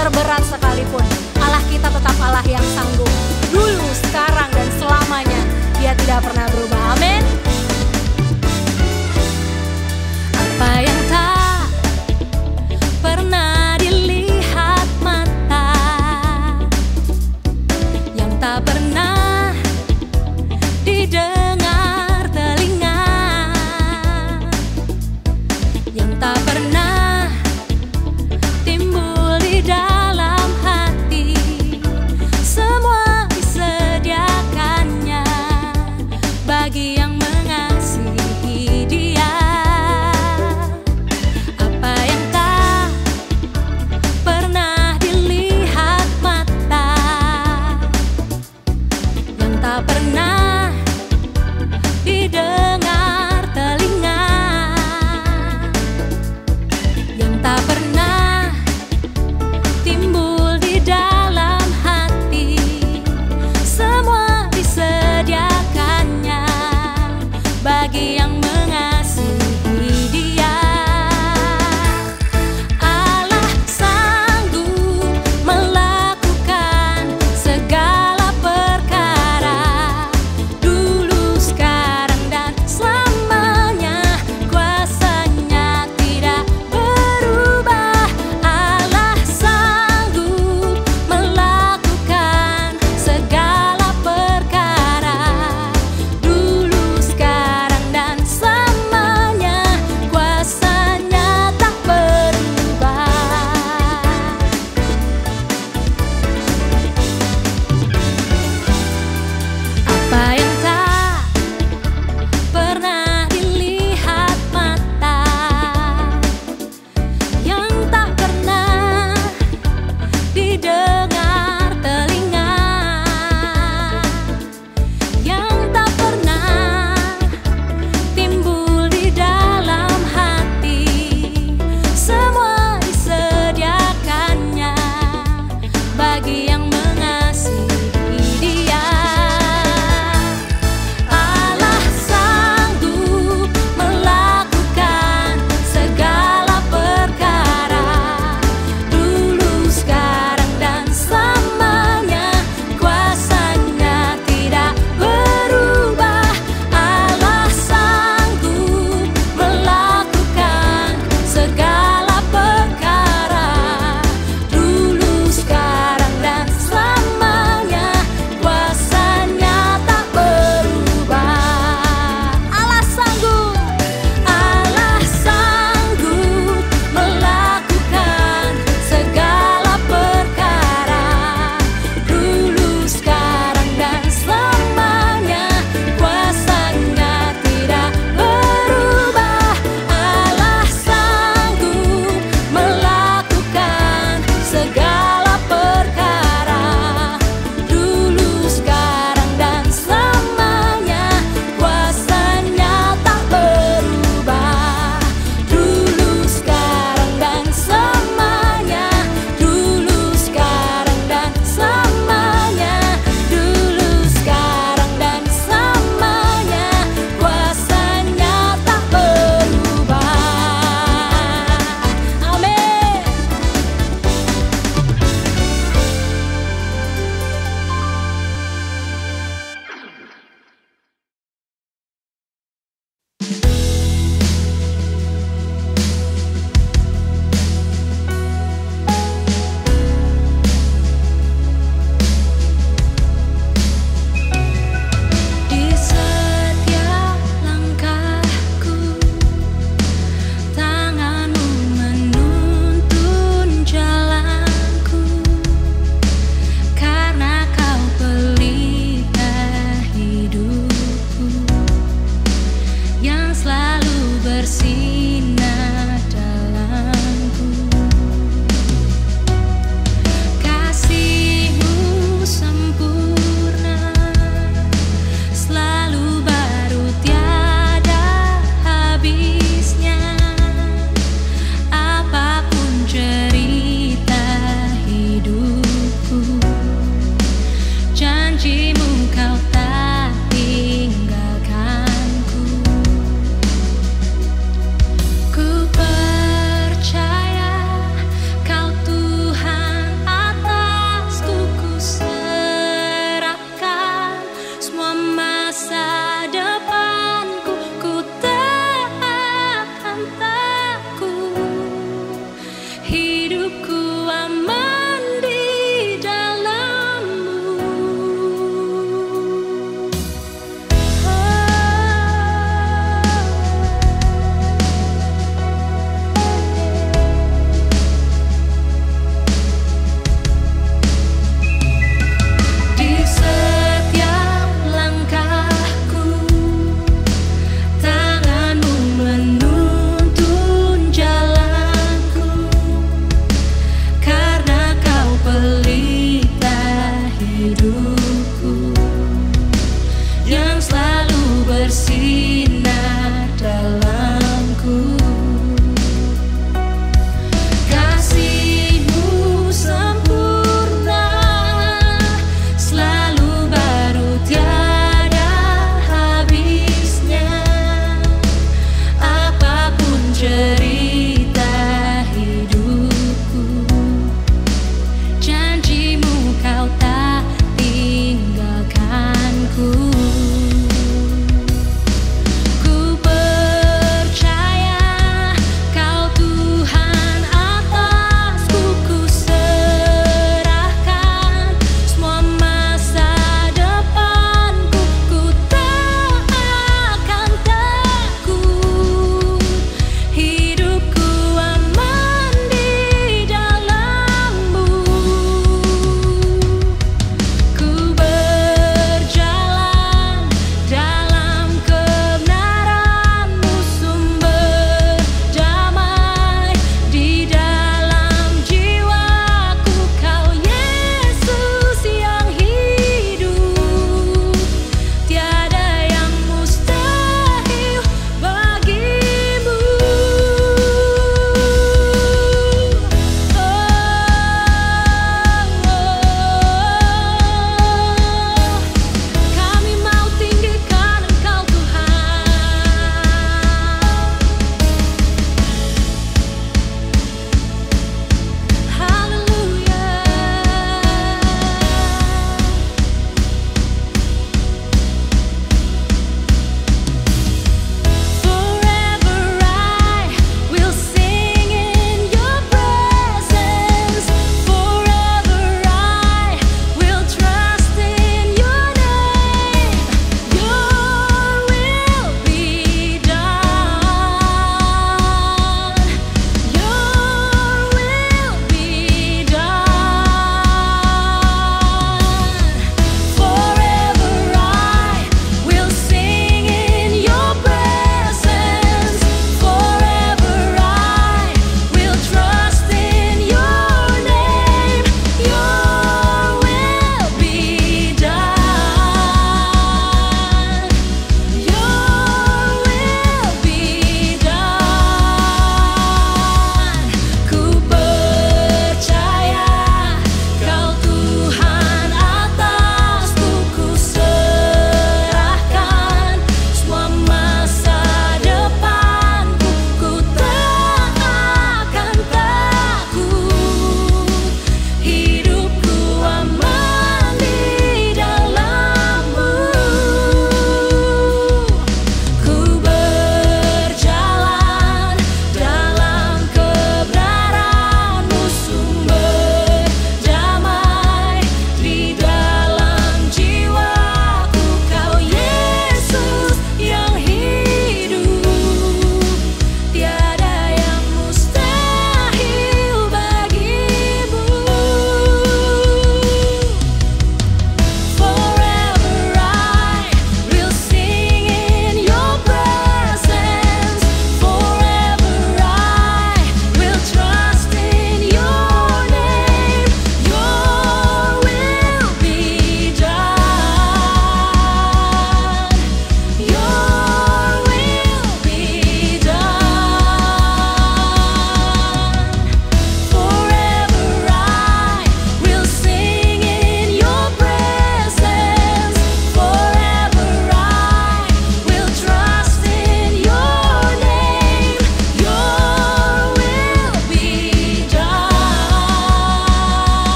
terberat sekalipun, Allah kita tetap Allah yang sanggup. Dulu, sekarang, dan selamanya Dia tidak pernah berubah. Amin. Apa yang tak pernah dilihat mata, yang tak pernah didengar telinga, yang tak pernah timbul di dalam hati, semua disediakannya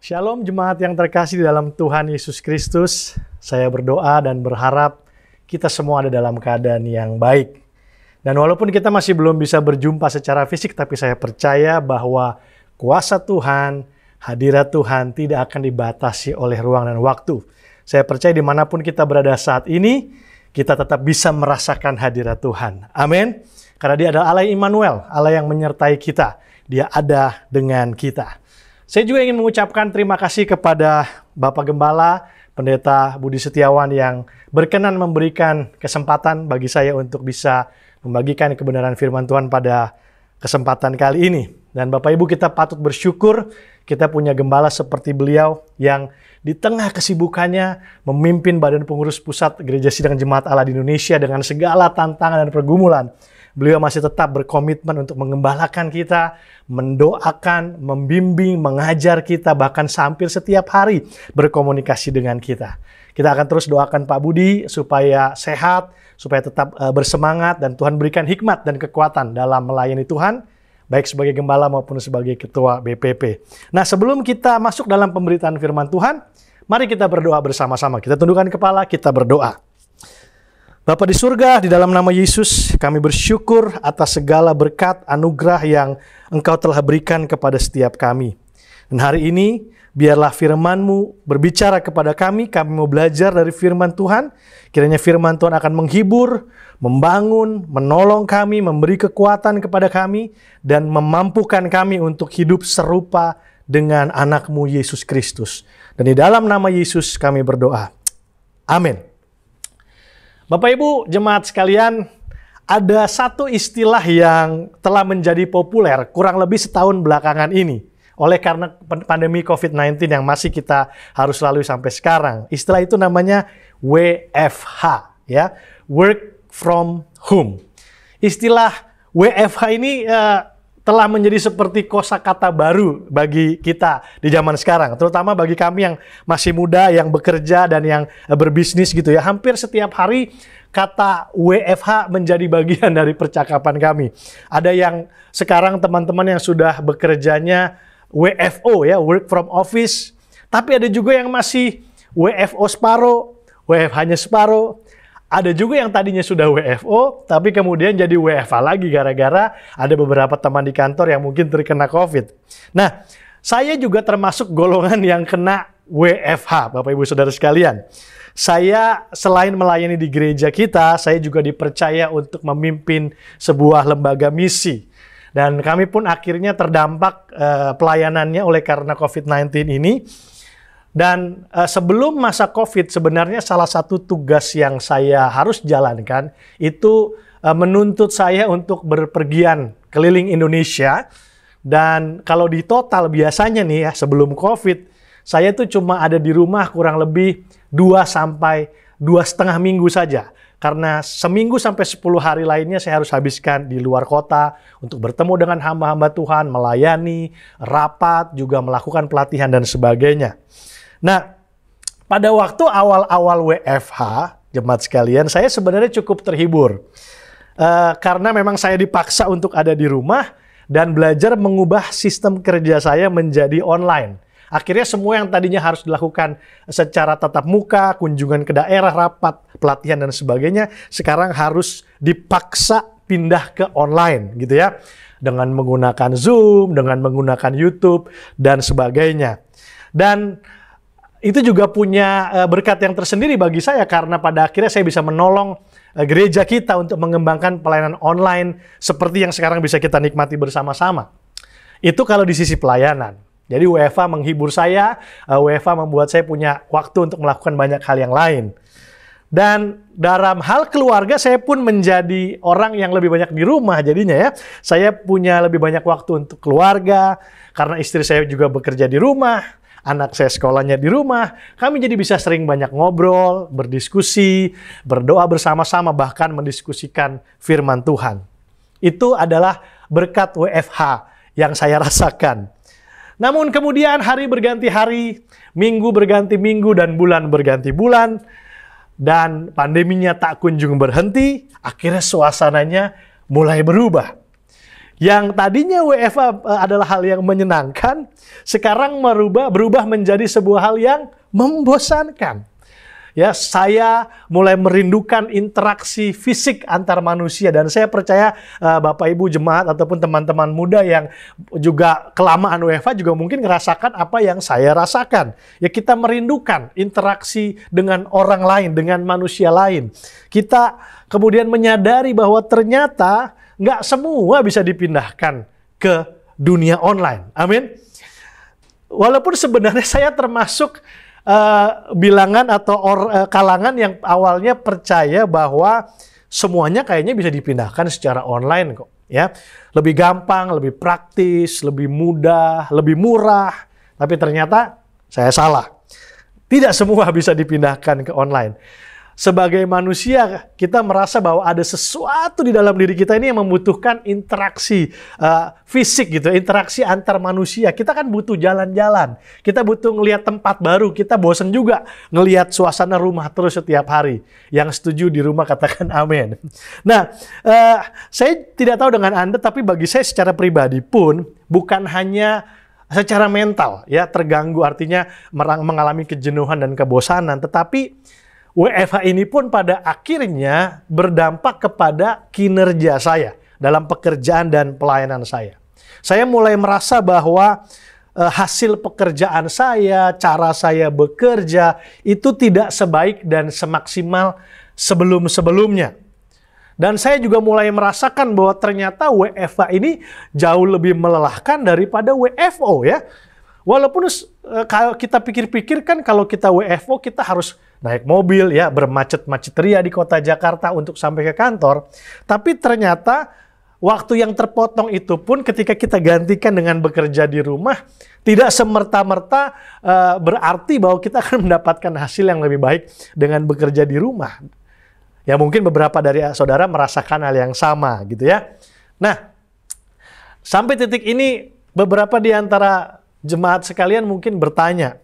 Shalom jemaat yang terkasih di dalam Tuhan Yesus Kristus. Saya berdoa dan berharap kita semua ada dalam keadaan yang baik. Dan walaupun kita masih belum bisa berjumpa secara fisik, tapi saya percaya bahwa kuasa Tuhan, hadirat Tuhan tidak akan dibatasi oleh ruang dan waktu. Saya percaya dimanapun kita berada saat ini, kita tetap bisa merasakan hadirat Tuhan. Amin. Karena dia adalah Allah Immanuel, Allah yang menyertai kita. Dia ada dengan kita. Saya juga ingin mengucapkan terima kasih kepada Bapak Gembala, Pendeta Budi Setiawan yang berkenan memberikan kesempatan bagi saya untuk bisa membagikan kebenaran firman Tuhan pada kesempatan kali ini. Dan Bapak Ibu, kita patut bersyukur kita punya gembala seperti beliau yang di tengah kesibukannya memimpin Badan Pengurus Pusat Gereja Sidang Jemaat Allah di Indonesia dengan segala tantangan dan pergumulan. Beliau masih tetap berkomitmen untuk mengembalakan kita, mendoakan, membimbing, mengajar kita, bahkan hampir setiap hari berkomunikasi dengan kita. Kita akan terus doakan Pak Budi supaya sehat, supaya tetap bersemangat, dan Tuhan berikan hikmat dan kekuatan dalam melayani Tuhan, baik sebagai gembala maupun sebagai ketua BPP. Nah, sebelum kita masuk dalam pemberitaan firman Tuhan, mari kita berdoa bersama-sama. Kita tundukkan kepala, kita berdoa. Bapa di surga, di dalam nama Yesus, kami bersyukur atas segala berkat anugerah yang Engkau telah berikan kepada setiap kami. Dan hari ini, biarlah firman-Mu berbicara kepada kami mau belajar dari firman Tuhan. Kiranya firman Tuhan akan menghibur, membangun, menolong kami, memberi kekuatan kepada kami, dan memampukan kami untuk hidup serupa dengan anak-Mu Yesus Kristus. Dan di dalam nama Yesus kami berdoa. Amin. Bapak Ibu jemaat sekalian, ada satu istilah yang telah menjadi populer kurang lebih setahun belakangan ini oleh karena pandemi COVID-19 yang masih kita harus lalui sampai sekarang. Istilah itu namanya WFH, ya, work from home. Istilah WFH ini telah menjadi seperti kosakata baru bagi kita di zaman sekarang, terutama bagi kami yang masih muda, yang bekerja dan yang berbisnis gitu ya. Hampir setiap hari kata WFH menjadi bagian dari percakapan kami. Ada yang sekarang teman-teman yang sudah bekerjanya WFO ya, work from office, tapi ada juga yang masih WFO separuh, WFH-nya separuh. Ada juga yang tadinya sudah WFO, tapi kemudian jadi WFH lagi gara-gara ada beberapa teman di kantor yang mungkin terkena COVID. Nah, saya juga termasuk golongan yang kena WFH, Bapak Ibu Saudara sekalian. Saya selain melayani di gereja kita, saya juga dipercaya untuk memimpin sebuah lembaga misi. Dan kami pun akhirnya terdampak pelayanannya oleh karena COVID-19 ini. Dan sebelum masa COVID, sebenarnya salah satu tugas yang saya harus jalankan itu menuntut saya untuk berpergian keliling Indonesia. Dan kalau di total biasanya nih ya, sebelum COVID, saya tuh cuma ada di rumah kurang lebih 2 sampai 2,5 minggu saja. Karena seminggu sampai 10 hari lainnya saya harus habiskan di luar kota untuk bertemu dengan hamba-hamba Tuhan, melayani, rapat, juga melakukan pelatihan dan sebagainya. Nah, pada waktu awal-awal WFH, jemaat sekalian, saya sebenarnya cukup terhibur. Karena memang saya dipaksa untuk ada di rumah dan belajar mengubah sistem kerja saya menjadi online. Akhirnya semua yang tadinya harus dilakukan secara tatap muka, kunjungan ke daerah, rapat, pelatihan, dan sebagainya, sekarang harus dipaksa pindah ke online gitu ya. Dengan menggunakan Zoom, dengan menggunakan YouTube, dan sebagainya. Dan itu juga punya berkat yang tersendiri bagi saya karena pada akhirnya saya bisa menolong gereja kita untuk mengembangkan pelayanan online seperti yang sekarang bisa kita nikmati bersama-sama. Itu kalau di sisi pelayanan. Jadi WFH menghibur saya, WFH membuat saya punya waktu untuk melakukan banyak hal yang lain. Dan dalam hal keluarga saya pun menjadi orang yang lebih banyak di rumah jadinya ya. Saya punya lebih banyak waktu untuk keluarga karena istri saya juga bekerja di rumah. Anak saya sekolahnya di rumah, kami jadi bisa sering banyak ngobrol, berdiskusi, berdoa bersama-sama, bahkan mendiskusikan firman Tuhan. Itu adalah berkat WFH yang saya rasakan. Namun kemudian hari berganti hari, minggu berganti minggu, dan bulan berganti bulan, dan pandeminya tak kunjung berhenti, akhirnya suasananya mulai berubah. Yang tadinya WFH adalah hal yang menyenangkan, sekarang berubah menjadi sebuah hal yang membosankan. Ya, saya mulai merindukan interaksi fisik antar manusia, dan saya percaya Bapak Ibu jemaat ataupun teman-teman muda yang juga kelamaan WFH juga mungkin ngerasakan apa yang saya rasakan. Ya, kita merindukan interaksi dengan orang lain, dengan manusia lain. Kita kemudian menyadari bahwa ternyata nggak semua bisa dipindahkan ke dunia online. Amin. Walaupun sebenarnya saya termasuk bilangan atau kalangan yang awalnya percaya bahwa semuanya kayaknya bisa dipindahkan secara online kok, ya. Lebih gampang, lebih praktis, lebih mudah, lebih murah. Tapi ternyata saya salah. Tidak semua bisa dipindahkan ke online. Sebagai manusia, kita merasa bahwa ada sesuatu di dalam diri kita ini yang membutuhkan interaksi fisik gitu, interaksi antar manusia. Kita kan butuh jalan-jalan, kita butuh ngelihat tempat baru, kita bosan juga ngelihat suasana rumah terus setiap hari. Yang setuju di rumah katakan amin. Nah, saya tidak tahu dengan Anda, tapi bagi saya secara pribadi pun bukan hanya secara mental ya terganggu, artinya mengalami kejenuhan dan kebosanan, tetapi WFH ini pun pada akhirnya berdampak kepada kinerja saya dalam pekerjaan dan pelayanan saya. Saya mulai merasa bahwa hasil pekerjaan saya, cara saya bekerja itu tidak sebaik dan semaksimal sebelum-sebelumnya. Dan saya juga mulai merasakan bahwa ternyata WFH ini jauh lebih melelahkan daripada WFO ya. Walaupun kalau kita pikir-pikir kan kalau kita WFO kita harus naik mobil ya, bermacet-macet ria di kota Jakarta untuk sampai ke kantor. Tapi ternyata waktu yang terpotong itu pun ketika kita gantikan dengan bekerja di rumah, tidak semerta-merta berarti bahwa kita akan mendapatkan hasil yang lebih baik dengan bekerja di rumah. Ya mungkin beberapa dari saudara merasakan hal yang sama gitu ya. Nah, sampai titik ini beberapa di antara jemaat sekalian mungkin bertanya,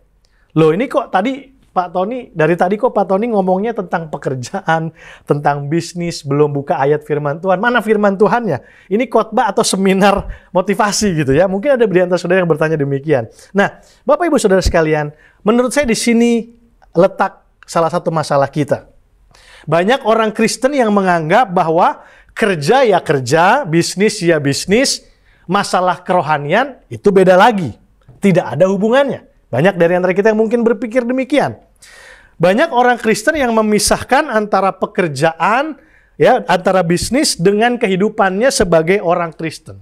loh ini kok tadi Pak Tony, dari tadi kok Pak Tony ngomongnya tentang pekerjaan, tentang bisnis, belum buka ayat firman Tuhan. Mana firman Tuhannya? Ini khotbah atau seminar motivasi gitu ya. Mungkin ada di antara saudara yang bertanya demikian. Nah, Bapak Ibu Saudara sekalian, menurut saya di sini letak salah satu masalah kita. Banyak orang Kristen yang menganggap bahwa kerja ya kerja, bisnis ya bisnis, masalah kerohanian itu beda lagi. Tidak ada hubungannya. Banyak dari antara kita yang mungkin berpikir demikian. Banyak orang Kristen yang memisahkan antara pekerjaan, ya, antara bisnis dengan kehidupannya sebagai orang Kristen.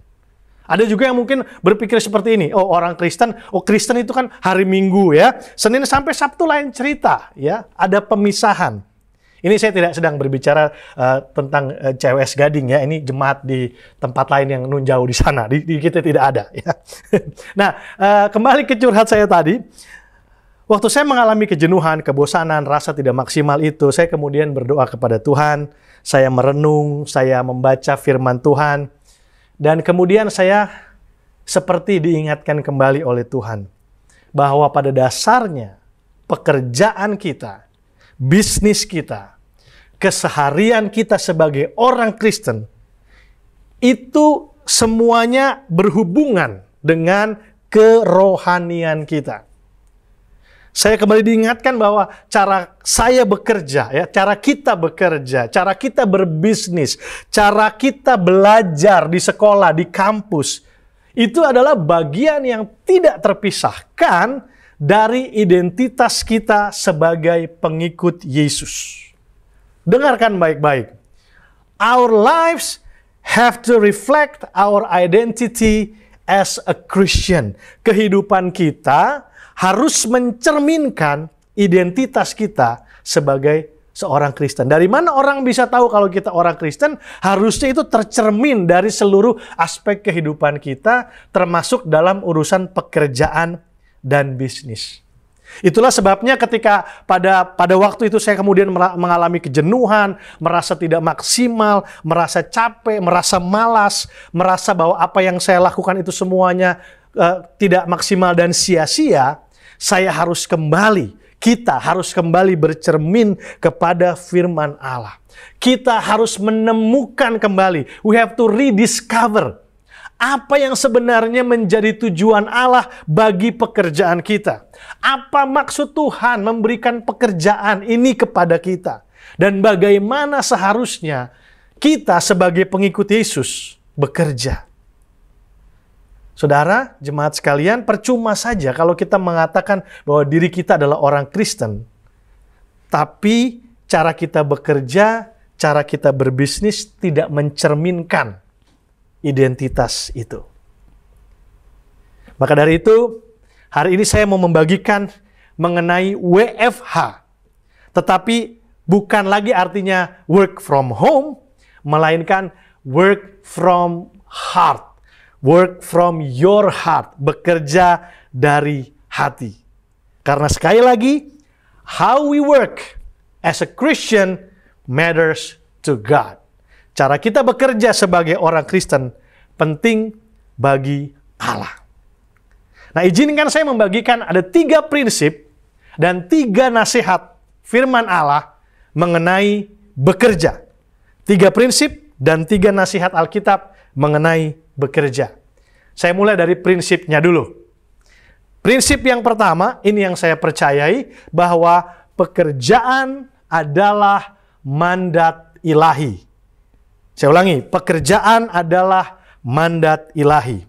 Ada juga yang mungkin berpikir seperti ini, oh orang Kristen, oh Kristen itu kan hari Minggu ya, Senin sampai Sabtu lain cerita, ya, ada pemisahan. Ini saya tidak sedang berbicara tentang CWS Gading ya, ini jemaat di tempat lain yang nun jauh di sana, di kita tidak ada. Ya. Nah, kembali ke curhat saya tadi, waktu saya mengalami kejenuhan, kebosanan, rasa tidak maksimal itu, saya kemudian berdoa kepada Tuhan, saya merenung, saya membaca firman Tuhan, dan kemudian saya seperti diingatkan kembali oleh Tuhan, bahwa pada dasarnya pekerjaan kita, bisnis kita, keseharian kita sebagai orang Kristen, itu semuanya berhubungan dengan kerohanian kita. Saya kembali diingatkan bahwa cara saya bekerja, ya, cara kita bekerja, cara kita berbisnis, cara kita belajar di sekolah, di kampus, itu adalah bagian yang tidak terpisahkan dari identitas kita sebagai pengikut Yesus. Dengarkan baik-baik. Our lives have to reflect our identity as a Christian. Kehidupan kita harus mencerminkan identitas kita sebagai seorang Kristen. Dari mana orang bisa tahu kalau kita orang Kristen? Harusnya itu tercermin dari seluruh aspek kehidupan kita, termasuk dalam urusan pekerjaan dan bisnis. Itulah sebabnya ketika pada waktu itu saya kemudian mengalami kejenuhan, merasa tidak maksimal, merasa capek, merasa malas, merasa bahwa apa yang saya lakukan itu semuanya tidak maksimal dan sia-sia, saya harus kembali, kita harus kembali bercermin kepada firman Allah. Kita harus menemukan kembali, we have to rediscover Apa yang sebenarnya menjadi tujuan Allah bagi pekerjaan kita? Apa maksud Tuhan memberikan pekerjaan ini kepada kita? Dan bagaimana seharusnya kita sebagai pengikut Yesus bekerja? Saudara, jemaat sekalian, percuma saja kalau kita mengatakan bahwa diri kita adalah orang Kristen, tapi cara kita bekerja, cara kita berbisnis tidak mencerminkan identitas itu. Maka dari itu, hari ini saya mau membagikan mengenai WFH. Tetapi bukan lagi artinya work from home, melainkan work from heart. Work from your heart, bekerja dari hati. Karena sekali lagi, how we work as a Christian matters to God. Cara kita bekerja sebagai orang Kristen penting bagi Allah. Nah, izinkan saya membagikan ada 3 prinsip dan 3 nasihat firman Allah mengenai bekerja. 3 prinsip dan 3 nasihat Alkitab mengenai bekerja. Saya mulai dari prinsipnya dulu. Prinsip yang pertama, ini yang saya percayai, bahwa pekerjaan adalah mandat ilahi. Saya ulangi, pekerjaan adalah mandat ilahi.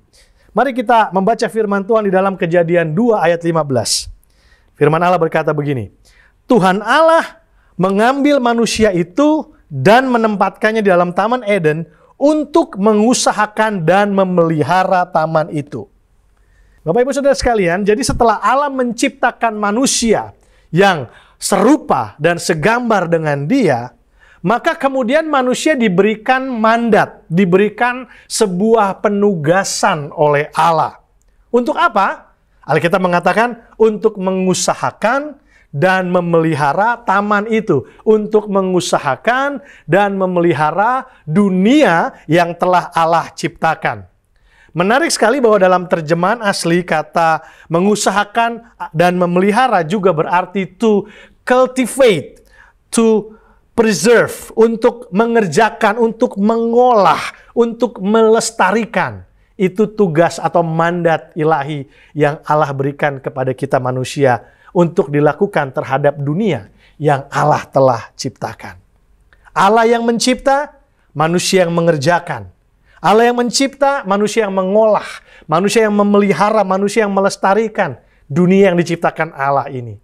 Mari kita membaca firman Tuhan di dalam Kejadian 2 ayat 15. Firman Allah berkata begini, Tuhan Allah mengambil manusia itu dan menempatkannya di dalam Taman Eden untuk mengusahakan dan memelihara taman itu. Bapak Ibu Saudara sekalian, jadi setelah Allah menciptakan manusia yang serupa dan segambar dengan Dia, maka kemudian manusia diberikan mandat, diberikan sebuah penugasan oleh Allah. Untuk apa? Alkitab mengatakan untuk mengusahakan dan memelihara taman itu, untuk mengusahakan dan memelihara dunia yang telah Allah ciptakan. Menarik sekali bahwa dalam terjemahan asli kata mengusahakan dan memelihara juga berarti to cultivate, to preserve, untuk mengerjakan, untuk mengolah, untuk melestarikan. Itu tugas atau mandat ilahi yang Allah berikan kepada kita manusia untuk dilakukan terhadap dunia yang Allah telah ciptakan. Allah yang mencipta, manusia yang mengerjakan. Allah yang mencipta, manusia yang mengolah, manusia yang memelihara, manusia yang melestarikan dunia yang diciptakan Allah ini.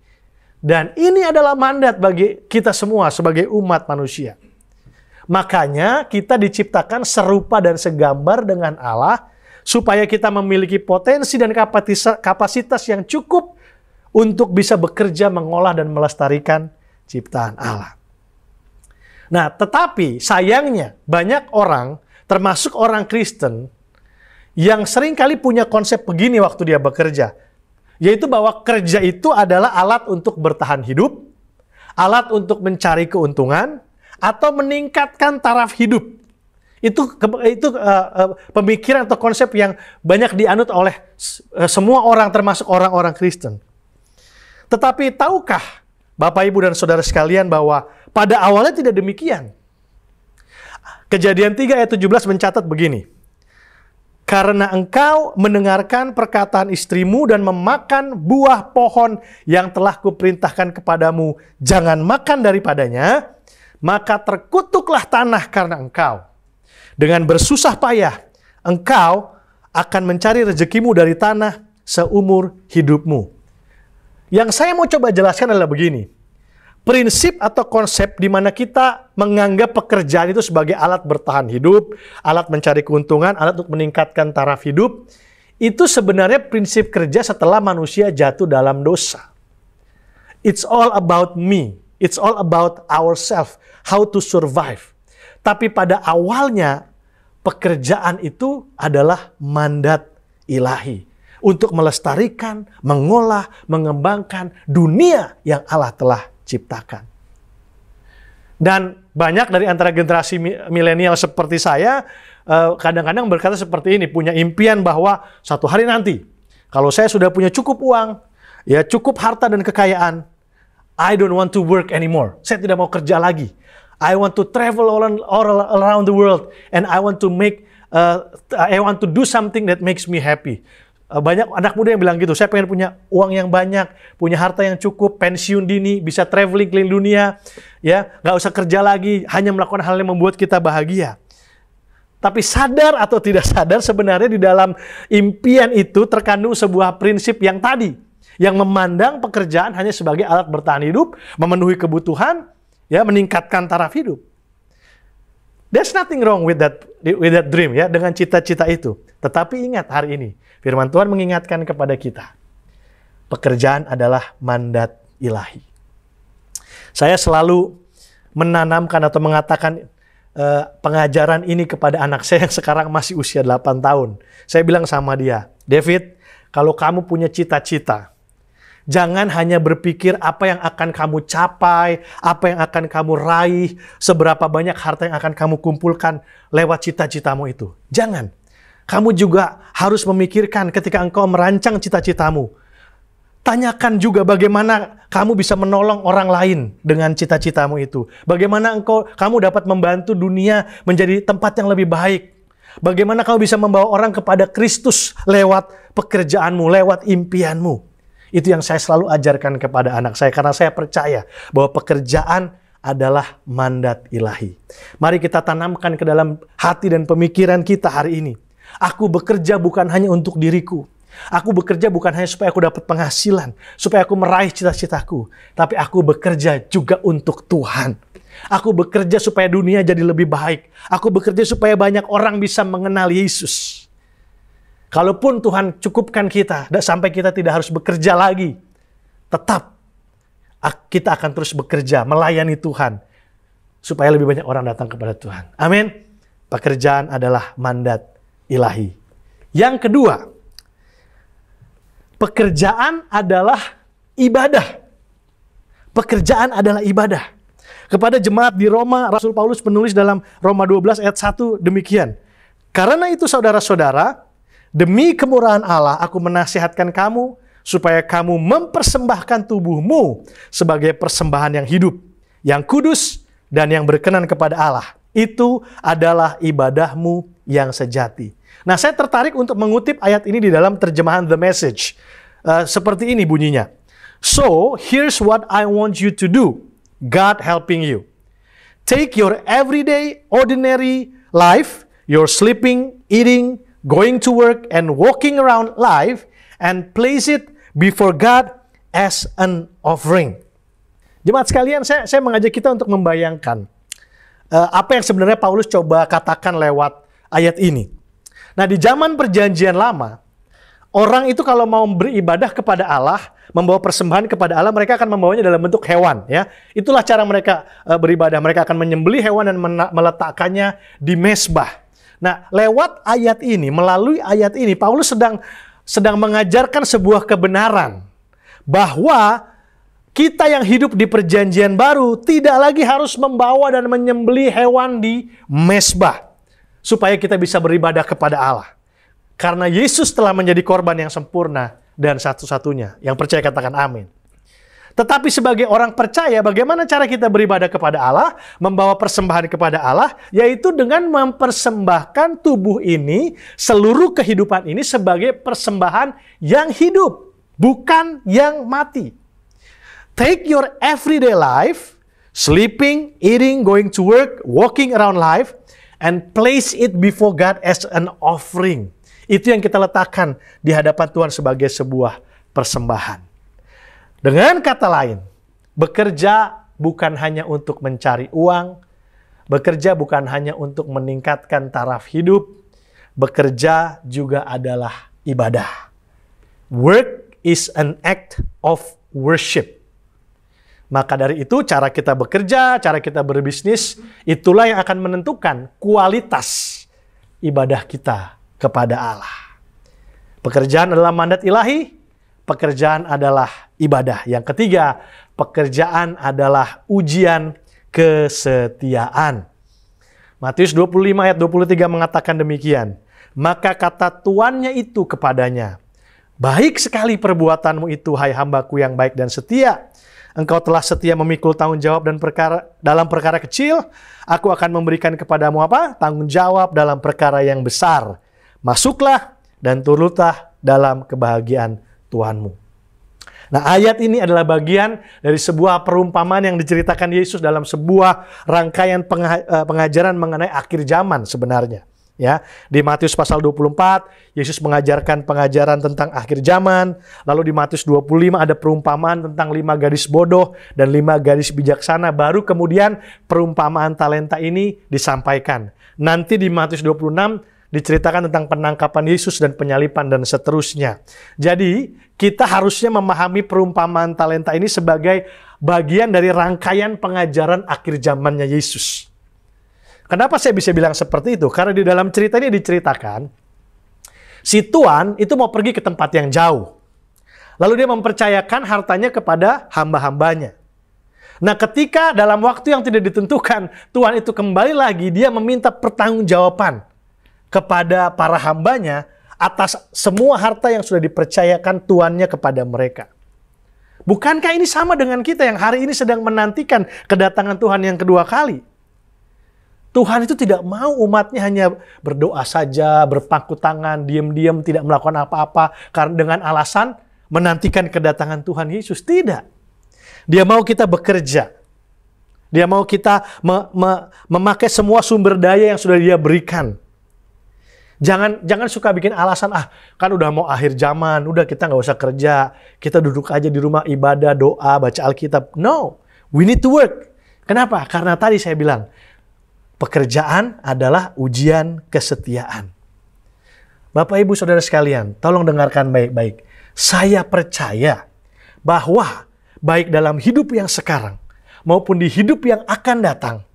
Dan ini adalah mandat bagi kita semua sebagai umat manusia. Makanya kita diciptakan serupa dan segambar dengan Allah, supaya kita memiliki potensi dan kapasitas yang cukup untuk bisa bekerja, mengolah, dan melestarikan ciptaan Allah. Nah, tetapi sayangnya banyak orang, termasuk orang Kristen, yang seringkali punya konsep begini waktu dia bekerja. Yaitu bahwa kerja itu adalah alat untuk bertahan hidup, alat untuk mencari keuntungan, atau meningkatkan taraf hidup. Itu pemikiran atau konsep yang banyak dianut oleh semua orang, termasuk orang-orang Kristen. Tetapi tahukah Bapak, Ibu, dan Saudara sekalian bahwa pada awalnya tidak demikian? Kejadian 3 ayat 17 mencatat begini. Karena engkau mendengarkan perkataan istrimu dan memakan buah pohon yang telah kuperintahkan kepadamu, jangan makan daripadanya, maka terkutuklah tanah karena engkau. Dengan bersusah payah, engkau akan mencari rezekimu dari tanah seumur hidupmu. Yang saya mau coba jelaskan adalah begini. Prinsip atau konsep di mana kita menganggap pekerjaan itu sebagai alat bertahan hidup, alat mencari keuntungan, alat untuk meningkatkan taraf hidup, itu sebenarnya prinsip kerja setelah manusia jatuh dalam dosa. It's all about me. It's all about ourselves. How to survive. Tapi pada awalnya, pekerjaan itu adalah mandat ilahi. Untuk melestarikan, mengolah, mengembangkan dunia yang Allah telah ciptakan. Dan banyak dari antara generasi milenial seperti saya, kadang-kadang berkata seperti ini, punya impian bahwa suatu hari nanti, kalau saya sudah punya cukup uang, ya cukup harta dan kekayaan, I don't want to work anymore. Saya tidak mau kerja lagi. I want to travel all around the world and I want to make I want to do something that makes me happy. Banyak anak muda yang bilang gitu, saya pengen punya uang yang banyak, punya harta yang cukup, pensiun dini, bisa traveling keliling dunia, ya, nggak usah kerja lagi, hanya melakukan hal yang membuat kita bahagia. Tapi sadar atau tidak sadar, sebenarnya di dalam impian itu terkandung sebuah prinsip yang tadi, yang memandang pekerjaan hanya sebagai alat bertahan hidup, memenuhi kebutuhan, ya, meningkatkan taraf hidup. There's nothing wrong with that dream, ya, dengan cita-cita itu. Tetapi ingat hari ini, firman Tuhan mengingatkan kepada kita, pekerjaan adalah mandat ilahi. Saya selalu menanamkan atau mengatakan pengajaran ini kepada anak saya yang sekarang masih usia 8 tahun. Saya bilang sama dia, David, kalau kamu punya cita-cita, jangan hanya berpikir apa yang akan kamu capai, apa yang akan kamu raih, seberapa banyak harta yang akan kamu kumpulkan lewat cita-citamu itu. Jangan. Kamu juga harus memikirkan ketika engkau merancang cita-citamu. Tanyakan juga bagaimana kamu bisa menolong orang lain dengan cita-citamu itu. Bagaimana kamu dapat membantu dunia menjadi tempat yang lebih baik. Bagaimana kamu bisa membawa orang kepada Kristus lewat pekerjaanmu, lewat impianmu. Itu yang saya selalu ajarkan kepada anak saya, karena saya percaya bahwa pekerjaan adalah mandat ilahi. Mari kita tanamkan ke dalam hati dan pemikiran kita hari ini. Aku bekerja bukan hanya untuk diriku. Aku bekerja bukan hanya supaya aku dapat penghasilan, supaya aku meraih cita-citaku. Tapi aku bekerja juga untuk Tuhan. Aku bekerja supaya dunia jadi lebih baik. Aku bekerja supaya banyak orang bisa mengenal Yesus. Kalaupun Tuhan cukupkan kita, sampai kita tidak harus bekerja lagi, tetap kita akan terus bekerja, melayani Tuhan, supaya lebih banyak orang datang kepada Tuhan. Amin. Pekerjaan adalah mandat ilahi. Yang kedua, pekerjaan adalah ibadah. Pekerjaan adalah ibadah. Kepada jemaat di Roma, Rasul Paulus menulis dalam Roma 12 ayat 1 demikian. Karena itu saudara-saudara, demi kemurahan Allah aku menasihatkan kamu supaya kamu mempersembahkan tubuhmu sebagai persembahan yang hidup, yang kudus, dan yang berkenan kepada Allah. Itu adalah ibadahmu yang sejati. Nah, saya tertarik untuk mengutip ayat ini di dalam terjemahan The Message. Seperti ini bunyinya. So, here's what I want you to do. God helping you. Take your everyday, ordinary life, your sleeping, eating, going to work, and walking around life, and place it before God as an offering. Jemaat sekalian, saya mengajak kita untuk membayangkan apa yang sebenarnya Paulus coba katakan lewat ayat ini. Nah, di zaman perjanjian lama, orang itu kalau mau beribadah kepada Allah, membawa persembahan kepada Allah, mereka akan membawanya dalam bentuk hewan, ya. Itulah cara mereka beribadah. Mereka akan menyembelih hewan dan meletakkannya di mezbah. Nah, lewat ayat ini, melalui ayat ini, Paulus sedang mengajarkan sebuah kebenaran bahwa kita yang hidup di perjanjian baru tidak lagi harus membawa dan menyembelih hewan di mezbah supaya kita bisa beribadah kepada Allah. Karena Yesus telah menjadi korban yang sempurna dan satu-satunya. Yang percaya katakan amin. Tetapi sebagai orang percaya, bagaimana cara kita beribadah kepada Allah, membawa persembahan kepada Allah, yaitu dengan mempersembahkan tubuh ini, seluruh kehidupan ini sebagai persembahan yang hidup, bukan yang mati. Take your everyday life, sleeping, eating, going to work, walking around life, and place it before God as an offering. Itu yang kita letakkan di hadapan Tuhan sebagai sebuah persembahan. Dengan kata lain, bekerja bukan hanya untuk mencari uang, bekerja bukan hanya untuk meningkatkan taraf hidup, bekerja juga adalah ibadah. Work is an act of worship. Maka dari itu cara kita bekerja, cara kita berbisnis, itulah yang akan menentukan kualitas ibadah kita kepada Allah. Pekerjaan adalah mandat ilahi, pekerjaan adalah ibadah. Yang ketiga, pekerjaan adalah ujian kesetiaan. Matius 25 ayat 23 mengatakan demikian. Maka kata tuannya itu kepadanya, baik sekali perbuatanmu itu, hai hambaku yang baik dan setia. engkau telah setia memikul tanggung jawab dalam perkara kecil, aku akan memberikan kepadamu apa? Tanggung jawab dalam perkara yang besar. Masuklah dan turutlah dalam kebahagiaan Tuhanmu. Nah, ayat ini adalah bagian dari sebuah perumpamaan yang diceritakan Yesus dalam sebuah rangkaian pengajaran mengenai akhir zaman sebenarnya. Ya, di Matius pasal 24, Yesus mengajarkan pengajaran tentang akhir zaman. Lalu di Matius 25 ada perumpamaan tentang 5 gadis bodoh dan 5 gadis bijaksana. Baru kemudian perumpamaan talenta ini disampaikan. Nanti di Matius 26 diceritakan tentang penangkapan Yesus dan penyalipan dan seterusnya. Jadi, kita harusnya memahami perumpamaan talenta ini sebagai bagian dari rangkaian pengajaran akhir zamannya Yesus. Kenapa saya bisa bilang seperti itu? Karena di dalam cerita ini diceritakan, si tuan itu mau pergi ke tempat yang jauh. Lalu dia mempercayakan hartanya kepada hamba-hambanya. Nah, ketika dalam waktu yang tidak ditentukan, tuan itu kembali lagi, dia meminta pertanggungjawaban kepada para hambanya atas semua harta yang sudah dipercayakan tuannya kepada mereka. Bukankah ini sama dengan kita yang hari ini sedang menantikan kedatangan Tuhan yang kedua kali? Tuhan itu tidak mau umatnya hanya berdoa saja, berpangku tangan, diam-diam, tidak melakukan apa-apa karena dengan alasan menantikan kedatangan Tuhan Yesus. Tidak. Dia mau kita bekerja. Dia mau kita memakai semua sumber daya yang sudah Dia berikan. Jangan suka bikin alasan, kan udah mau akhir zaman, udah kita nggak usah kerja, kita duduk aja di rumah ibadah, doa, baca Alkitab. No, we need to work. Kenapa? Karena tadi saya bilang, pekerjaan adalah ujian kesetiaan. Bapak, Ibu, Saudara sekalian, tolong dengarkan baik-baik. Saya percaya bahwa baik dalam hidup yang sekarang maupun di hidup yang akan datang,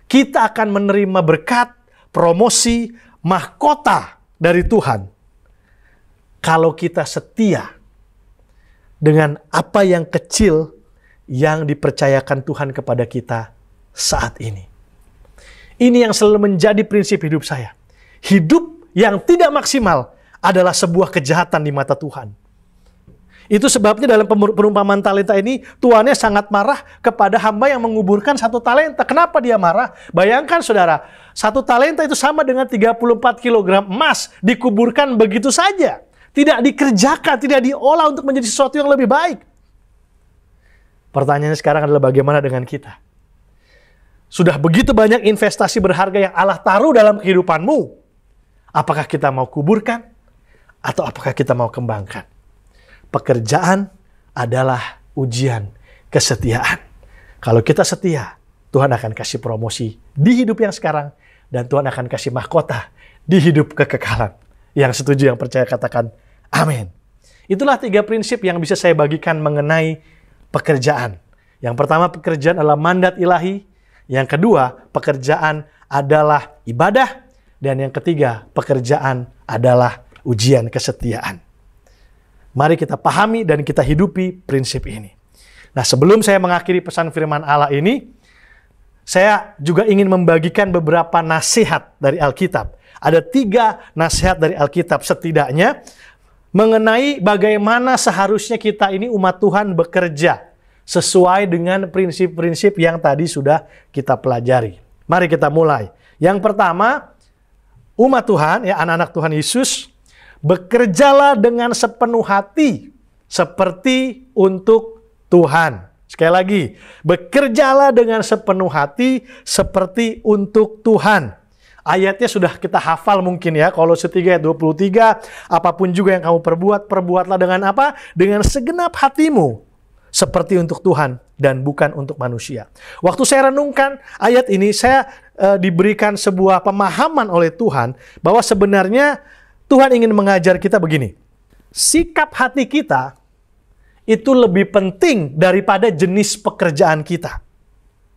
kita akan menerima berkat, promosi, mahkota dari Tuhan kalau kita setia dengan apa yang kecil yang dipercayakan Tuhan kepada kita saat ini. Ini yang selalu menjadi prinsip hidup saya. Hidup yang tidak maksimal adalah sebuah kejahatan di mata Tuhan. Itu sebabnya dalam perumpamaan talenta ini, tuannya sangat marah kepada hamba yang menguburkan 1 talenta. Kenapa dia marah? Bayangkan saudara, 1 talenta itu sama dengan 34 kg emas dikuburkan begitu saja. Tidak dikerjakan, tidak diolah untuk menjadi sesuatu yang lebih baik. Pertanyaannya sekarang adalah bagaimana dengan kita? Sudah begitu banyak investasi berharga yang Allah taruh dalam kehidupanmu. Apakah kita mau kuburkan? Atau apakah kita mau kembangkan? Pekerjaan adalah ujian kesetiaan. Kalau kita setia, Tuhan akan kasih promosi di hidup yang sekarang. Dan Tuhan akan kasih mahkota di hidup kekekalan. Yang setuju, yang percaya katakan amin. Itulah 3 prinsip yang bisa saya bagikan mengenai pekerjaan. Yang pertama, pekerjaan adalah mandat ilahi. Yang kedua, pekerjaan adalah ibadah. Dan yang ketiga, pekerjaan adalah ujian kesetiaan. Mari kita pahami dan kita hidupi prinsip ini. Nah, sebelum saya mengakhiri pesan firman Allah ini, saya juga ingin membagikan beberapa nasihat dari Alkitab. Ada 3 nasihat dari Alkitab setidaknya mengenai bagaimana seharusnya kita ini umat Tuhan bekerja sesuai dengan prinsip-prinsip yang tadi sudah kita pelajari. Mari kita mulai. Yang pertama, umat Tuhan, ya anak-anak Tuhan Yesus, bekerjalah dengan sepenuh hati seperti untuk Tuhan. Sekali lagi, bekerjalah dengan sepenuh hati seperti untuk Tuhan. Ayatnya sudah kita hafal mungkin ya, Kolose 3 ayat 23, apapun juga yang kamu perbuat, perbuatlah dengan apa? Dengan segenap hatimu seperti untuk Tuhan dan bukan untuk manusia. Waktu saya renungkan ayat ini, saya diberikan sebuah pemahaman oleh Tuhan bahwa sebenarnya Tuhan ingin mengajar kita begini. Sikap hati kita itu lebih penting daripada jenis pekerjaan kita.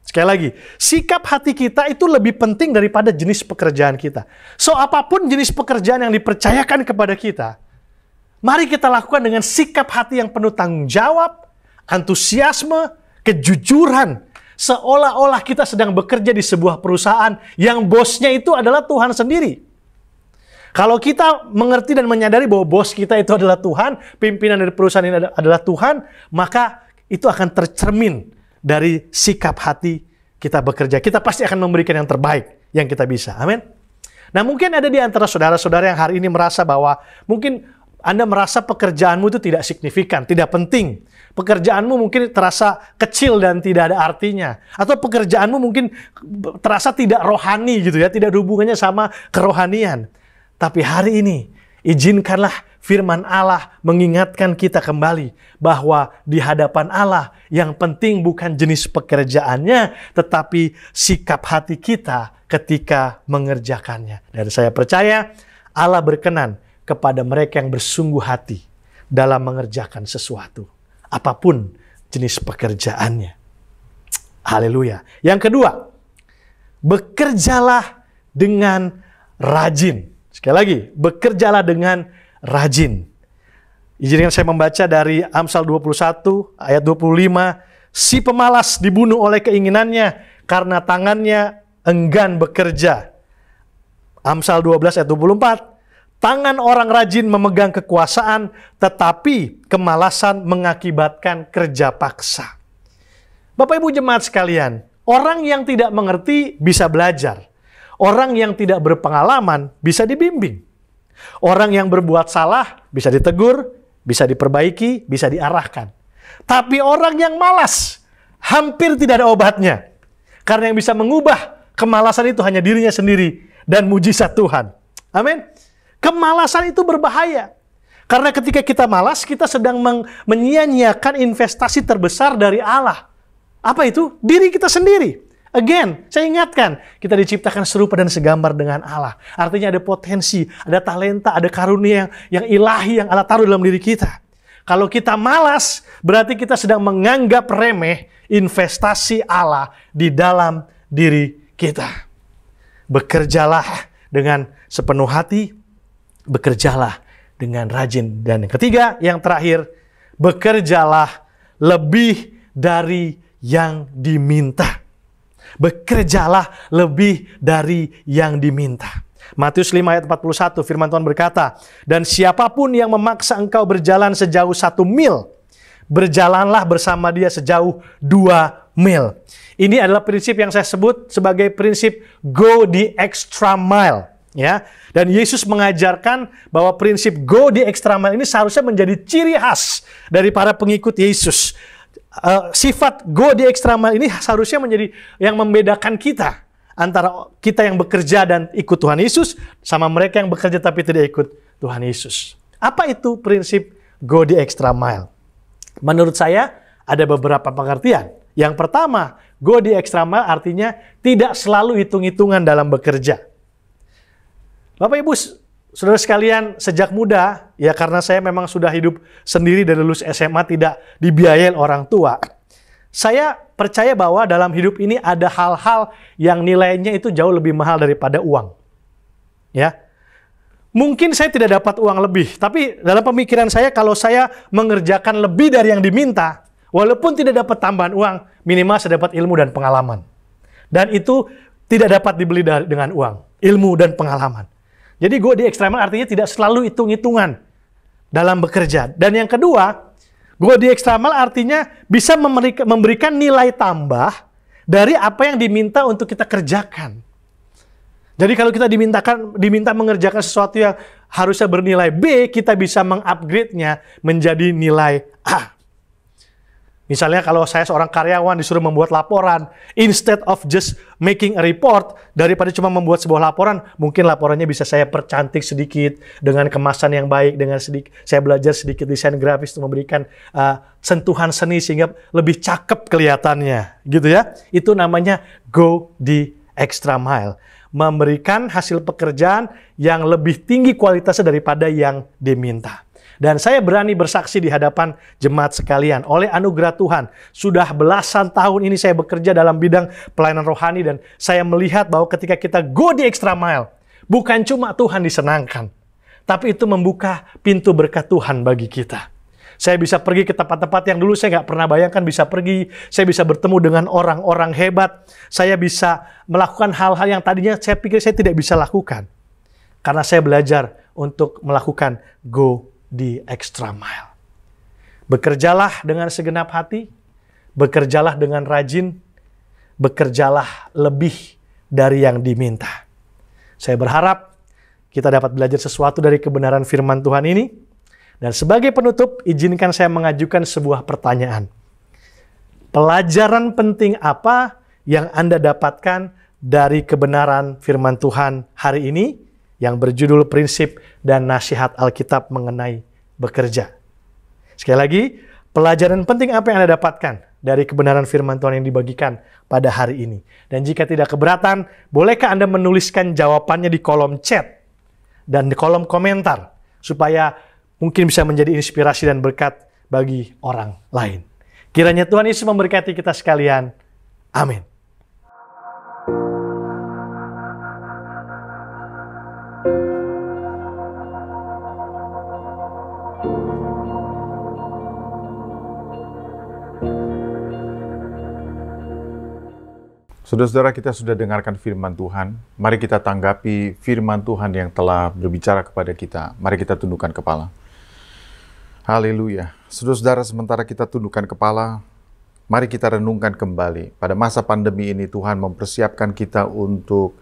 Sekali lagi, sikap hati kita itu lebih penting daripada jenis pekerjaan kita. So, apapun jenis pekerjaan yang dipercayakan kepada kita, mari kita lakukan dengan sikap hati yang penuh tanggung jawab, antusiasme, kejujuran. Seolah-olah kita sedang bekerja di sebuah perusahaan yang bosnya itu adalah Tuhan sendiri. Kalau kita mengerti dan menyadari bahwa bos kita itu adalah Tuhan, pimpinan dari perusahaan ini adalah Tuhan, maka itu akan tercermin dari sikap hati kita bekerja. Kita pasti akan memberikan yang terbaik yang kita bisa. Amin. Nah, mungkin ada di antara saudara-saudara yang hari ini merasa bahwa mungkin Anda merasa pekerjaanmu itu tidak signifikan, tidak penting. Pekerjaanmu mungkin terasa kecil dan tidak ada artinya. Atau pekerjaanmu mungkin terasa tidak rohani gitu ya, tidak ada hubungannya sama kerohanian. Tapi hari ini, izinkanlah firman Allah mengingatkan kita kembali bahwa di hadapan Allah yang penting bukan jenis pekerjaannya, tetapi sikap hati kita ketika mengerjakannya. Dan saya percaya Allah berkenan kepada mereka yang bersungguh hati dalam mengerjakan sesuatu, apapun jenis pekerjaannya. Haleluya. Yang kedua, bekerjalah dengan rajin. Sekali lagi, bekerjalah dengan rajin. Izinkan saya membaca dari Amsal 21 ayat 25. Si pemalas dibunuh oleh keinginannya karena tangannya enggan bekerja. Amsal 12 ayat 24. Tangan orang rajin memegang kekuasaan, tetapi kemalasan mengakibatkan kerja paksa. Bapak Ibu jemaat sekalian, orang yang tidak mengerti bisa belajar. Orang yang tidak berpengalaman bisa dibimbing. Orang yang berbuat salah bisa ditegur, bisa diperbaiki, bisa diarahkan. Tapi orang yang malas hampir tidak ada obatnya. Karena yang bisa mengubah kemalasan itu hanya dirinya sendiri dan mujizat Tuhan. Amin. Kemalasan itu berbahaya. Karena ketika kita malas, kita sedang menyia-nyiakan investasi terbesar dari Allah. Apa itu? Diri kita sendiri. Again, saya ingatkan, kita diciptakan serupa dan segambar dengan Allah. Artinya ada potensi, ada talenta, ada karunia yang ilahi yang Allah taruh dalam diri kita. Kalau kita malas, berarti kita sedang menganggap remeh investasi Allah di dalam diri kita. Bekerjalah dengan sepenuh hati, bekerjalah dengan rajin. Dan yang ketiga, yang terakhir, bekerjalah lebih dari yang diminta. Bekerjalah lebih dari yang diminta. Matius 5 ayat 41, firman Tuhan berkata, dan siapapun yang memaksa engkau berjalan sejauh 1 mil, berjalanlah bersama dia sejauh 2 mil. Ini adalah prinsip yang saya sebut sebagai prinsip go the extra mile. Ya, dan Yesus mengajarkan bahwa prinsip go the extra mile ini seharusnya menjadi ciri khas dari para pengikut Yesus. Sifat go the extra mile ini seharusnya menjadi yang membedakan kita antara kita yang bekerja dan ikut Tuhan Yesus sama mereka yang bekerja tapi tidak ikut Tuhan Yesus. Apa itu prinsip go the extra mile? Menurut saya ada beberapa pengertian. Yang pertama, go the extra mile artinya tidak selalu hitung-hitungan dalam bekerja. Bapak Ibu, saudara sekalian, sejak muda, ya karena saya memang sudah hidup sendiri dari lulus SMA tidak dibiayai orang tua. Saya percaya bahwa dalam hidup ini ada hal-hal yang nilainya itu jauh lebih mahal daripada uang. Ya. Mungkin saya tidak dapat uang lebih, tapi dalam pemikiran saya kalau saya mengerjakan lebih dari yang diminta, walaupun tidak dapat tambahan uang, minimal saya dapat ilmu dan pengalaman. Dan itu tidak dapat dibeli dengan uang, ilmu dan pengalaman. Jadi go the extra mile artinya tidak selalu hitung-hitungan dalam bekerja. Dan yang kedua, go the extra mile artinya bisa memberikan nilai tambah dari apa yang diminta untuk kita kerjakan. Jadi kalau kita diminta mengerjakan sesuatu yang harusnya bernilai B, kita bisa mengupgrade-nya menjadi nilai A. Misalnya kalau saya seorang karyawan disuruh membuat laporan, instead of just making a report, daripada cuma membuat sebuah laporan, mungkin laporannya bisa saya percantik sedikit dengan kemasan yang baik, dengan sedikit saya belajar sedikit desain grafis untuk memberikan sentuhan seni sehingga lebih cakep kelihatannya, gitu ya. Itu namanya go the extra mile, memberikan hasil pekerjaan yang lebih tinggi kualitasnya daripada yang diminta. Dan saya berani bersaksi di hadapan jemaat sekalian, oleh anugerah Tuhan, sudah belasan tahun ini saya bekerja dalam bidang pelayanan rohani dan saya melihat bahwa ketika kita go the extra mile, bukan cuma Tuhan disenangkan, tapi itu membuka pintu berkat Tuhan bagi kita. Saya bisa pergi ke tempat-tempat yang dulu saya nggak pernah bayangkan bisa pergi. Saya bisa bertemu dengan orang-orang hebat. Saya bisa melakukan hal-hal yang tadinya saya pikir saya tidak bisa lakukan. Karena saya belajar untuk melakukan go the extra mile. Bekerjalah dengan segenap hati, bekerjalah dengan rajin, bekerjalah lebih dari yang diminta. Saya berharap kita dapat belajar sesuatu dari kebenaran firman Tuhan ini. Dan sebagai penutup, izinkan saya mengajukan sebuah pertanyaan. Pelajaran penting apa yang Anda dapatkan dari kebenaran firman Tuhan hari ini yang berjudul prinsip dan nasihat Alkitab mengenai bekerja? Sekali lagi, pelajaran penting apa yang Anda dapatkan dari kebenaran firman Tuhan yang dibagikan pada hari ini? Dan jika tidak keberatan, bolehkah Anda menuliskan jawabannya di kolom chat dan di kolom komentar supaya mungkin bisa menjadi inspirasi dan berkat bagi orang lain. Kiranya Tuhan Yesus memberkati kita sekalian. Amin. Saudara-saudara, kita sudah dengarkan firman Tuhan. Mari kita tanggapi firman Tuhan yang telah berbicara kepada kita. Mari kita tundukkan kepala. Haleluya. Saudara-saudara, sementara kita tundukkan kepala, mari kita renungkan kembali. Pada masa pandemi ini Tuhan mempersiapkan kita untuk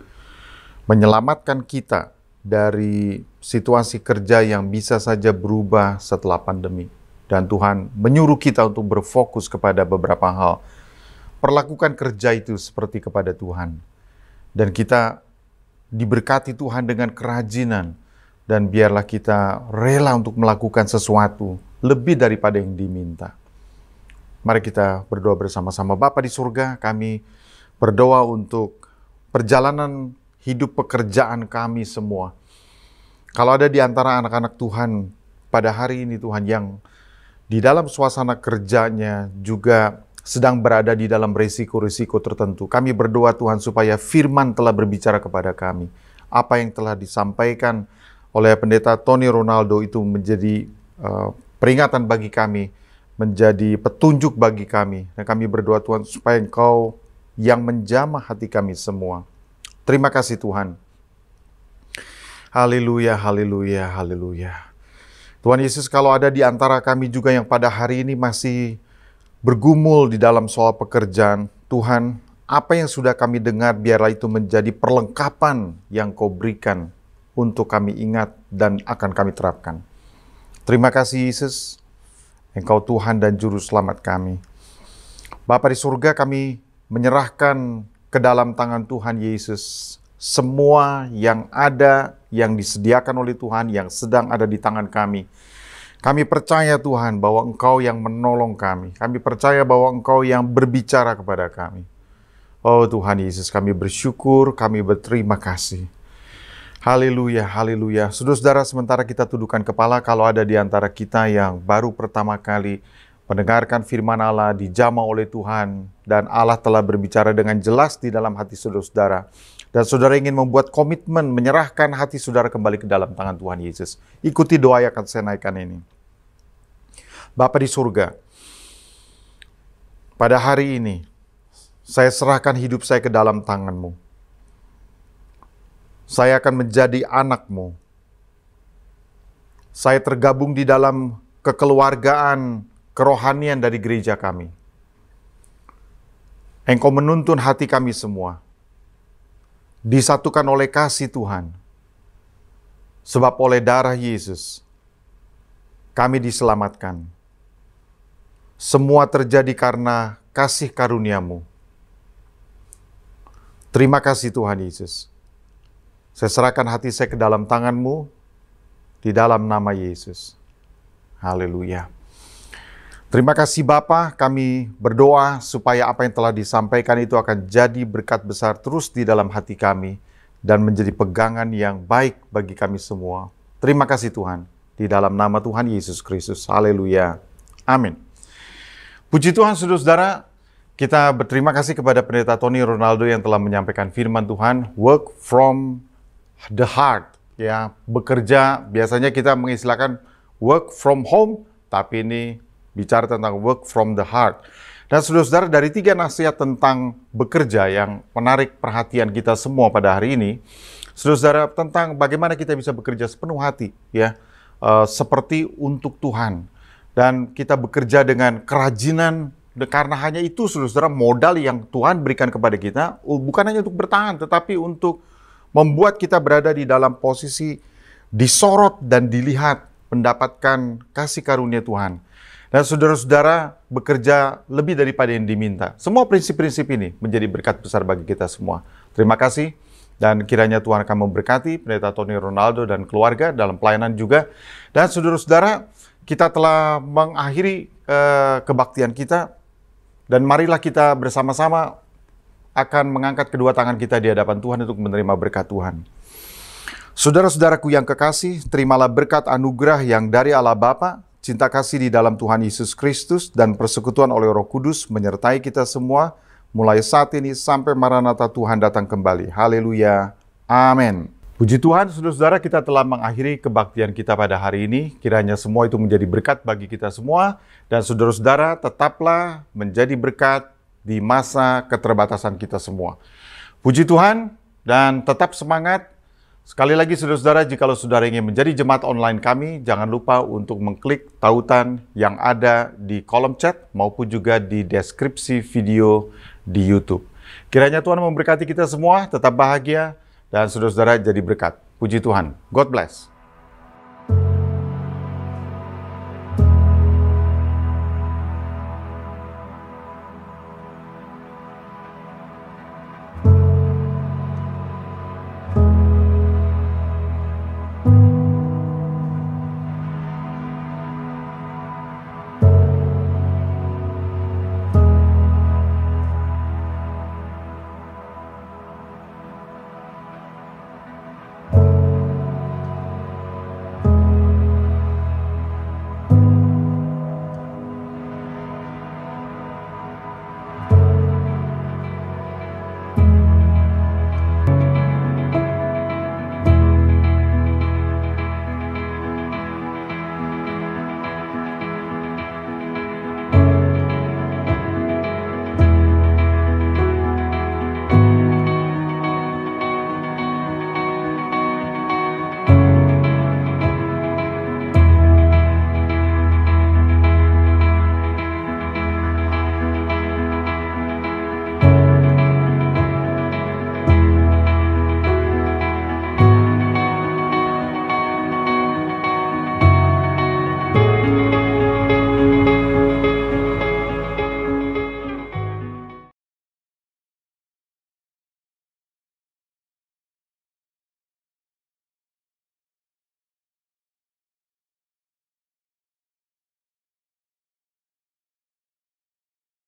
menyelamatkan kita dari situasi kerja yang bisa saja berubah setelah pandemi. Dan Tuhan menyuruh kita untuk berfokus kepada beberapa hal. Perlakukan kerja itu seperti kepada Tuhan. Dan kita diberkati Tuhan dengan kerajinan. Dan biarlah kita rela untuk melakukan sesuatu lebih daripada yang diminta. Mari kita berdoa bersama-sama. Bapa di surga, kami berdoa untuk perjalanan hidup pekerjaan kami semua. Kalau ada di antara anak-anak Tuhan pada hari ini Tuhan yang di dalam suasana kerjanya juga sedang berada di dalam risiko-risiko tertentu. Kami berdoa Tuhan supaya firman telah berbicara kepada kami. Apa yang telah disampaikan oleh pendeta Tony Ronaldo itu menjadi peringatan bagi kami, menjadi petunjuk bagi kami. Dan kami berdoa Tuhan supaya Engkau yang menjamah hati kami semua. Terima kasih Tuhan. Haleluya, haleluya, haleluya. Tuhan Yesus, kalau ada di antara kami juga yang pada hari ini masih bergumul di dalam soal pekerjaan, Tuhan, apa yang sudah kami dengar biarlah itu menjadi perlengkapan yang Kau berikan untuk kami ingat dan akan kami terapkan. Terima kasih Yesus, Engkau Tuhan dan Juru Selamat kami. Bapa di surga, kami menyerahkan ke dalam tangan Tuhan Yesus semua yang ada, yang disediakan oleh Tuhan, yang sedang ada di tangan kami. Kami percaya Tuhan bahwa Engkau yang menolong kami. Kami percaya bahwa Engkau yang berbicara kepada kami. Oh Tuhan Yesus, kami bersyukur, kami berterima kasih. Haleluya, haleluya. Saudara-saudara, sementara kita tundukkan kepala, kalau ada di antara kita yang baru pertama kali mendengarkan firman Allah, dijamah oleh Tuhan, dan Allah telah berbicara dengan jelas di dalam hati saudara-saudara, dan saudara ingin membuat komitmen menyerahkan hati saudara kembali ke dalam tangan Tuhan Yesus, ikuti doa yang akan saya naikkan ini. Bapa di surga, pada hari ini, saya serahkan hidup saya ke dalam tangan-Mu. Saya akan menjadi anak-Mu. Saya tergabung di dalam kekeluargaan, kerohanian dari gereja kami. Engkau menuntun hati kami semua. Disatukan oleh kasih Tuhan. Sebab oleh darah Yesus, kami diselamatkan. Semua terjadi karena kasih karunia-Mu. Terima kasih Tuhan Yesus. Saya serahkan hati saya ke dalam tangan-Mu, di dalam nama Yesus. Haleluya. Terima kasih Bapa, kami berdoa supaya apa yang telah disampaikan itu akan jadi berkat besar terus di dalam hati kami, dan menjadi pegangan yang baik bagi kami semua. Terima kasih Tuhan, di dalam nama Tuhan Yesus Kristus. Haleluya. Amin. Puji Tuhan, saudara-saudara, kita berterima kasih kepada pendeta Tony Ronaldo yang telah menyampaikan firman Tuhan, work from the heart. Ya, bekerja, biasanya kita mengistilahkan work from home, tapi ini bicara tentang work from the heart. Dan saudara-saudara, dari 3 nasihat tentang bekerja yang menarik perhatian kita semua pada hari ini, saudara-saudara, tentang bagaimana kita bisa bekerja sepenuh hati, ya, seperti untuk Tuhan. dan kita bekerja dengan kerajinan, karena hanya itu saudara-saudara modal yang Tuhan berikan kepada kita, bukan hanya untuk bertahan, tetapi untuk membuat kita berada di dalam posisi disorot dan dilihat, mendapatkan kasih karunia Tuhan. Dan saudara-saudara bekerja lebih daripada yang diminta. Semua prinsip-prinsip ini menjadi berkat besar bagi kita semua. Terima kasih, dan kiranya Tuhan akan memberkati Pendeta Tony Ronaldo dan keluarga dalam pelayanan juga. Dan saudara-saudara, kita telah mengakhiri kebaktian kita, dan marilah kita bersama-sama akan mengangkat kedua tangan kita di hadapan Tuhan untuk menerima berkat Tuhan. Saudara-saudaraku yang kekasih, terimalah berkat anugerah yang dari Allah Bapa, cinta kasih di dalam Tuhan Yesus Kristus, dan persekutuan oleh Roh Kudus menyertai kita semua, mulai saat ini sampai Maranatha Tuhan datang kembali. Haleluya. Amin. Puji Tuhan, saudara-saudara, kita telah mengakhiri kebaktian kita pada hari ini. Kiranya semua itu menjadi berkat bagi kita semua. Dan saudara-saudara, tetaplah menjadi berkat di masa keterbatasan kita semua. Puji Tuhan, dan tetap semangat. Sekali lagi saudara-saudara, jika saudara ingin menjadi jemaat online kami, jangan lupa untuk mengklik tautan yang ada di kolom chat maupun juga di deskripsi video di YouTube. Kiranya Tuhan memberkati kita semua, tetap bahagia, dan saudara-saudara jadi berkat. Puji Tuhan. God bless.